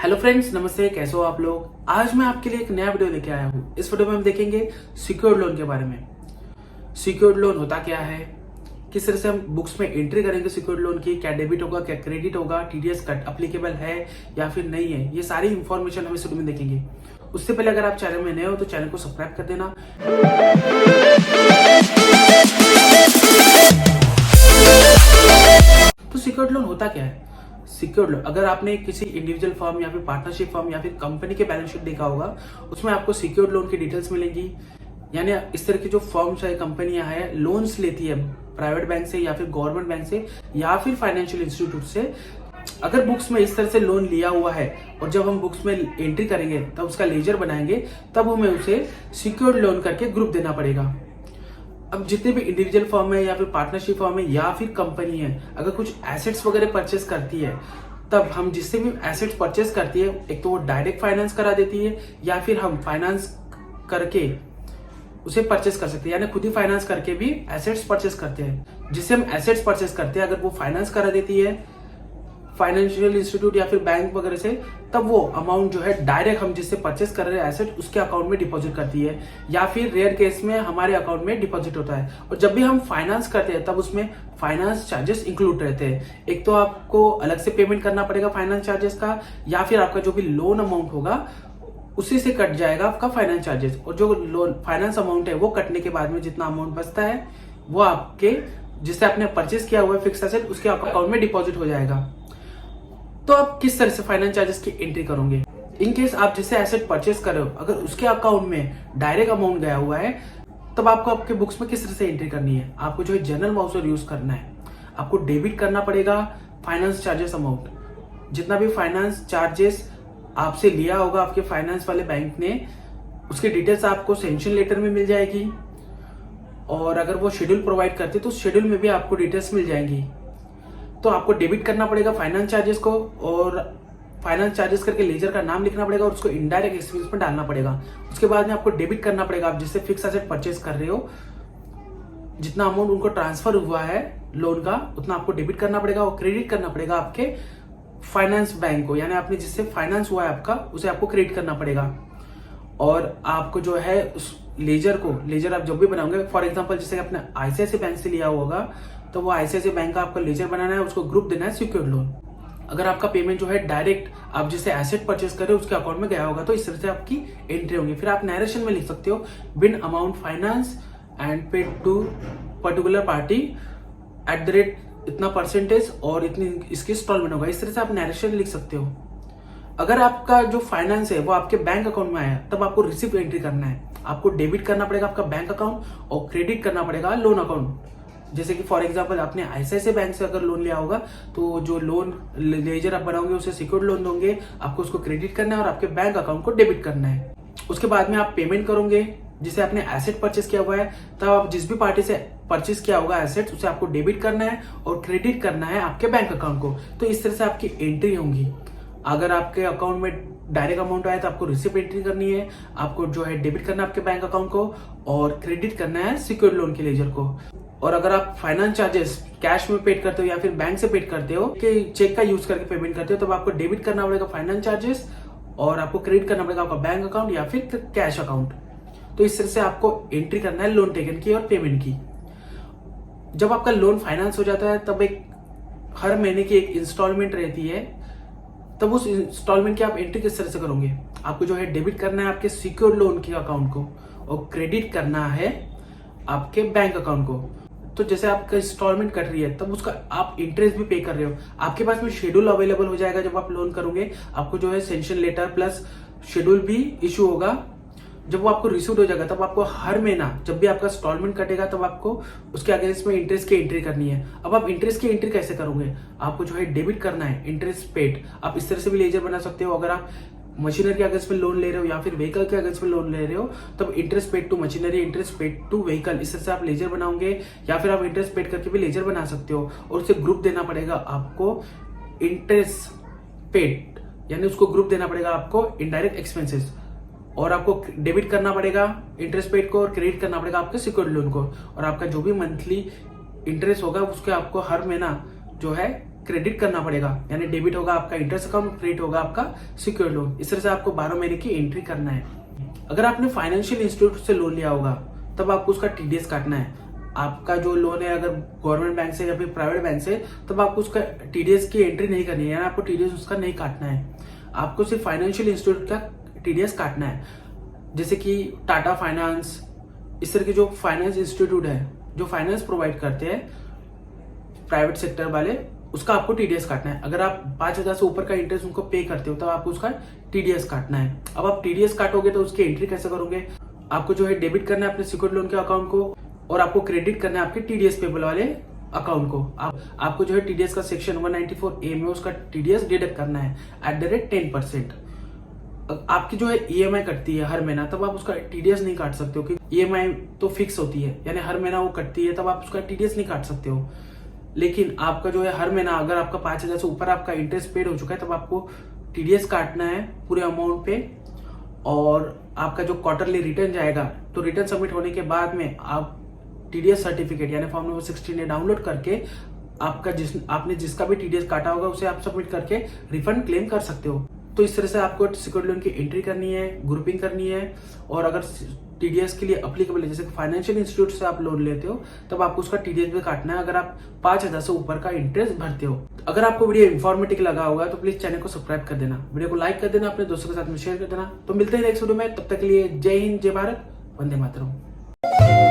Hello friends, नमस्ते। कैसे हो आप लोग। आज मैं आपके लिए एक नया वीडियो लेके आया हूँ। इस वीडियो में हम देखेंगे सिक्योर्ड लोन के बारे में। सिक्योर्ड लोन होता क्या है, किस तरह से हम बुक्स में एंट्री करेंगे सिक्योर्ड लोन की, क्या डेबिट होगा, क्या क्रेडिट होगा, टीडीएस कट अप्लीकेबल है या फिर नहीं है, ये सारी इंफॉर्मेशन हम इस वीडियो में देखेंगे। उससे पहले अगर आप चैनल में नए हो तो चैनल को सब्सक्राइब कर देना। तो सिक्योर्ड लोन होता क्या है। सिक्योर्ड लोन, अगर आपने किसी इंडिविजुअल फर्म या फिर पार्टनरशिप फर्म या फिर कंपनी के बैलेंस शीट देखा होगा, उसमें आपको सिक्योर्ड लोन की डिटेल्स मिलेंगी। यानी इस तरह की जो फर्म्स है, कंपनियां हैं, लोन्स लेती है प्राइवेट बैंक से या फिर गवर्नमेंट बैंक से या फिर फाइनेंशियल इंस्टीट्यूट से। अगर बुक्स में इस तरह से लोन लिया हुआ है और जब हम बुक्स में एंट्री करेंगे तब उसका लेजर बनाएंगे, तब हमें उसे सिक्योर्ड लोन करके ग्रुप देना पड़ेगा। अब जितने भी इंडिविजुअल फर्म है या फिर पार्टनरशिप फर्म है या फिर कंपनी है, अगर कुछ एसेट्स वगैरह परचेस करती है, तब हम जिससे भी एसेट्स परचेस करती है, एक तो वो डायरेक्ट फाइनेंस करा देती है या फिर हम फाइनेंस करके उसे परचेस कर सकते हैं। यानी खुद ही फाइनेंस करके भी एसेट्स परचेस करते हैं। जिससे हम एसेट्स परचेस करते हैं, अगर वो फाइनेंस करा देती है फाइनेंशियल इंस्टीट्यूट या फिर बैंक वगैरह से, तब वो अमाउंट जो है डायरेक्ट हम जिससे परचेस कर रहे हैं एसेट, उसके अकाउंट में डिपॉजिट करती है या फिर रेयर केस में हमारे अकाउंट में डिपॉजिट होता है। और जब भी हम फाइनेंस करते हैं तब उसमें फाइनेंस चार्जेस इंक्लूड रहते हैं। एक तो आपको अलग से पेमेंट करना पड़ेगा फाइनेंस चार्जेस का, या फिर आपका जो भी लोन अमाउंट होगा उसी से कट जाएगा आपका फाइनेंस चार्जेस। और जो लोन फाइनेंस अमाउंट है वो कटने के बाद में जितना अमाउंट बचता है वो आपके जिससे आपने परचेस किया हुआ है फिक्स एसेट, उसके अकाउंट में डिपॉजिट हो जाएगा। तो आप किस तरह से फाइनेंस चार्जेस की एंट्री करोगे। इन केस आप जिससे एसेट परचेस कर रहे हो, अगर उसके अकाउंट में डायरेक्ट अमाउंट गया हुआ है, तब आपको आपके बुक्स में किस तरह से एंट्री करनी है। आपको जो है जनरल वाउचर यूज करना है। आपको डेबिट करना पड़ेगा फाइनेंस चार्जेस अमाउंट, जितना भी फाइनेंस चार्जेस आपसे लिया होगा आपके फाइनेंस वाले बैंक ने, उसकी डिटेल्स आपको सेंक्शन लेटर में मिल जाएगी। और अगर वो शेड्यूल प्रोवाइड करते तो शेड्यूल में भी आपको डिटेल्स मिल जाएंगी। तो आपको डेबिट करना पड़ेगा फाइनेंस चार्जेस को, और फाइनेंस चार्जेस करके लेजर का नाम लिखना पड़ेगा और उसको इनडायरेक्ट एक्सपेंस में डालना पड़ेगा। उसके बाद में आपको डेबिट करना पड़ेगा, आप जिससे फिक्स एसेट परचेस कर रहे हो, जितना अमाउंट उनको ट्रांसफर हुआ है लोन का, उतना आपको डेबिट करना पड़ेगा। और क्रेडिट करना पड़ेगा आपके फाइनेंस बैंक को, यानी आपने जिससे फाइनेंस हुआ है आपका, उसे आपको क्रेडिट करना पड़ेगा। और आपको जो है उस लेजर आप जब भी बनाओगे, फॉर एग्जांपल जैसे आपने आईसीआईसीआई बैंक से लिया होगा, तो वो आईसीआईसीआई बैंक का आपका लेजर बनाना है, उसको ग्रुप देना है सिक्योर्ड लोन। अगर आपका पेमेंट जो है डायरेक्ट आप जिससे एसेट परचेस कर रहे हो उसके अकाउंट में गया होगा, तो इस तरह से आपकी एंट्री होगी। फिर आप नरेशन में लिख सकते हो, बिन amount finance and paid to particular party at the rate इतना परसेंटेज और इतनी इसकी इंस्टॉलमेंट होगा। इस तरह से आप नरेशन लिख सकते हो। अगर आपका जो फाइनेंस है वो आपके बैंक अकाउंट में आया, तब आपको रिसिप्ट एंट्री करना है। आपको डेबिट करना पड़ेगा आपका बैंक अकाउंट और क्रेडिट करना पड़ेगा लोन अकाउंट। जैसे कि फॉर एग्जांपल आपने आईसीआईसीआई बैंक से अगर लोन लिया होगा, तो जो लोन लेजर आप बनाओगे उसे सिक्योर्ड लोन दोगे, आपको उसको क्रेडिट करना है और आपके बैंक अकाउंट को डेबिट करना है। उसके बाद में आप पेमेंट करोगे जिसे आपने एसेट परचेस किया हुआ है, तब आप जिस भी पार्टी से परचेस किया होगा एसेट, उसे आपको डेबिट करना है और क्रेडिट करना है आपके बैंक अकाउंट को। तो इस तरह से आपकी एंट्री होंगी। अगर आपके अकाउंट में डायरेक्ट अमाउंट आया तो आपको रिसिप्ट एंट्री करनी है, आपको जो है डेबिट करना है आपके बैंक अकाउंट को और क्रेडिट करना है सिक्योर्ड लोन के लेजर को। और अगर आप फाइनेंस चार्जेस कैश में पेड करते हो या फिर बैंक से पेड करते हो कि चेक का यूज करके पेमेंट करते हो, तब आपको डेबिट करना पड़ेगा फाइनेंस चार्जेस और आपको क्रेडिट करना पड़ेगा आपका बैंक अकाउंट या फिर कैश अकाउंट। तो इस तरह से आपको एंट्री करना है लोन टेकन की और पेमेंट की। जब आपका लोन फाइनेंस हो जाता है, तब एक हर महीने की एक इंस्टॉलमेंट रहती है, तब उस इंस्टॉलमेंट की आप एंट्री किस तरह से करोगे। आपको जो है डेबिट करना है आपके सिक्योर्ड लोन के अकाउंट को और क्रेडिट करना है आपके बैंक अकाउंट को। तो जैसे आपका इंस्टॉलमेंट कट रही है, तब उसका आप इंटरेस्ट भी पे कर रहे हो। आपके पास में शेड्यूल अवेलेबल हो जाएगा जब आप लोन करोगे। आपको जो है सेंक्शन लेटर प्लस शेड्यूल भी इशू होगा। जब वो आपको रिसीव हो जाएगा, तब आपको हर महीना जब भी आपका इंस्टॉलमेंट कटेगा, तब आपको उसके अगेंस्ट में इंटरेस्ट की एंट्री करनी है। अब आप इंटरेस्ट की एंट्री कैसे करोगे। आपको जो है डेबिट करना है इंटरेस्ट पेड। आप इस तरह से भी लेजर बना सकते हो। अगर आप मशीनरी के अगेंस्ट में लोन ले रहे हो या फिर व्हीकल के अगेंस्ट में लोन ले रहे हो, तब interest paid to machinery, interest paid to vehicle, इस तरह से आप लेजर बनाओगे। या फिर आप इंटरेस्ट पेड करके भी लेजर बना सकते हो और उसे ग्रुप देना पड़ेगा आपको इंटरेस्ट पेड, यानी उसको ग्रुप देना पड़ेगा आपको इनडायरेक्ट एक्सपेंसेस। और आपको डेबिट करना पड़ेगा इंटरेस्ट पेड को और क्रेडिट करना पड़ेगा आपके सिक्योर्ड लोन को। और आपका जो भी मंथली इंटरेस्ट होगा उसके आपको हर महीना जो है क्रेडिट करना पड़ेगा, यानी डेबिट होगा आपका इंटरेस्ट अकाउंट, क्रेडिट होगा आपका सिक्योर्ड लोन। इस तरह से आपको 12 महीने की एंट्री करना है। अगर आपने फाइनेंशियल इंस्टीट्यूट से लोन लिया होगा तब आपको उसका टीडीएस काटना है। आपका जो लोन है अगर गवर्नमेंट बैंक से या फिर प्राइवेट बैंक से, तब आपको उसका टीडीएस की एंट्री नहीं करनी है, यानी आपको टीडीएस उसका नहीं काटना है। आपको सिर्फ फाइनेंशियल इंस्टीट्यूट का टीडीएस काटना है, जैसे कि टाटा फाइनेंस, इस तरह के जो फाइनेंस इंस्टीट्यूट है जो फाइनेंस प्रोवाइड करते हैं प्राइवेट सेक्टर वाले, उसका आपको टीडीएस काटना है। अगर आप 5,000 से ऊपर का इंटरेस्ट उनको पे करते हो तब आपको उसका टीडीएस काटना है। अब आप टीडीएस काटोगे तो उसकी एंट्री कैसे करोगे? आपको जो है डेबिट करना है अपने सिक्योर्ड लोन के अकाउंट को, और आपको क्रेडिट करना है आपके टीडीएस पेबल वाले अकाउंट को। आपको जो है टीडीएस का सेक्शन 194A में उसका टीडीएस डिडक्ट करना है @10%। आपकी जो है ईएमआई कटती है हर महीना, तब आप उसका टीडीएस नहीं काट सकते हो, क्योंकि ईएमआई तो फिक्स होती है, यानी हर महीना वो कटती है, तब आप उसका टीडीएस नहीं काट सकते हो। लेकिन आपका जो है हर महीना अगर आपका 5,000 से ऊपर आपका इंटरेस्ट पेड हो चुका है, तब आपको टीडीएस काटना है पूरे अमाउंट पे। और आपका जो क्वार्टरली रिटर्न जाएगा, तो रिटर्न सबमिट होने के बाद में आप टीडीएस सर्टिफिकेट यानी फॉर्म नंबर 16 डाउनलोड करके आपने जिसका भी टीडीएस काटा होगा उसे आप सबमिट करके रिफंड क्लेम कर सकते हो। तो इस तरह से आपको सिक्योर्ड लोन की एंट्री करनी है, ग्रुपिंग करनी है, और अगर टीडीएस के लिए अप्लीकेबल है, जैसे फाइनेंशियल इंस्टीट्यूट से आप लोन लेते हो, तब आपको उसका टीडीएस भी काटना है अगर आप 5,000 से ऊपर का इंटरेस्ट भरते हो। अगर आपको वीडियो इन्फॉर्मेटिव लगा होगा तो प्लीज चैनल को सब्सक्राइब कर देना, वीडियो को लाइक कर देना, अपने दोस्तों के साथ में शेयर कर देना। तो मिलते हैं नेक्स्ट वीडियो में, तब तक के लिए जय हिंद, जय भारत, वंदे मातरम।